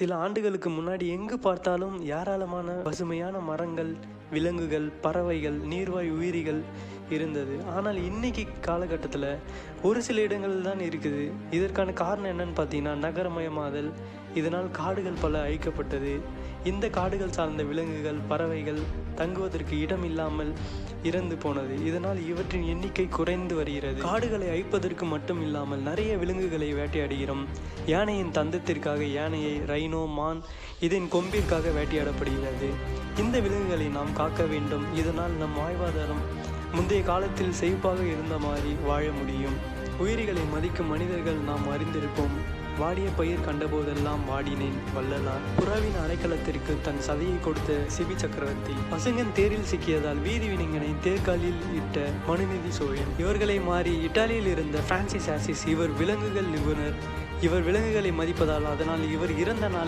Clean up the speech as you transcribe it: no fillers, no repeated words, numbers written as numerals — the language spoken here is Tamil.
சில ஆண்டுகளுக்கு முன்னாடி எங்கு பார்த்தாலும் ஏராளமான பசுமையான மரங்கள், விலங்குகள், பறவைகள், நீர்வாழ் உயிரிகள் இருந்தது. ஆனால் இன்னைக்கு காலகட்டத்தில் ஒரு சில இடங்கள் தான் இருக்குது. இதற்கான காரணம் என்னன்னு பார்த்தீங்கன்னா நகரமயமாதல். இதனால் காடுகள் பல அழிக்கப்பட்டது. இந்த காடுகள் சார்ந்த விலங்குகள், பறவைகள் தங்குவதற்கு இடம் இல்லாமல் இறந்து போனது. இதனால் இவற்றின் எண்ணிக்கை குறைந்து வருகிறது. காடுகளை அழிப்பதற்கு மட்டும் இல்லாமல் நிறைய விலங்குகளை வேட்டையாடுகிறோம். யானையின் தந்தத்திற்காக யானையை, ரைனோ, மான் இதன் கொம்பிற்காக வேட்டையாடப்படுகிறது. இந்த விலங்குகளை நாம் காக்க வேண்டும். இதனால் நம் வாழ்வாதாரம் முந்தைய காலத்தில் செழிப்பாக இருந்த மாதிரி வாழ முடியும். உயிரிகளை மதிக்கும் மனிதர்கள் நாம் அறிந்திருப்போம். வாடிய பயிர் கண்டபோதெல்லாம் வாடினேன் வள்ளலார். புறாவின் அடைக்கலத்திற்கு தன் சதையை கொடுத்த சிபி சக்கரவர்த்தி. பசங்கன் தேரில் சிக்கியதால் வீதி விலங்கினை தேர்காலில் இட்ட மனுநீதி சோழன். இவர்களை மாறி இத்தாலியில் இருந்த பிரான்சிஸ் ஆசிஸ். இவர் விலங்குகள் நிபுணர். இவர் விலங்குகளை மதிப்பதால் அதனால் இவர் இறந்த நாள்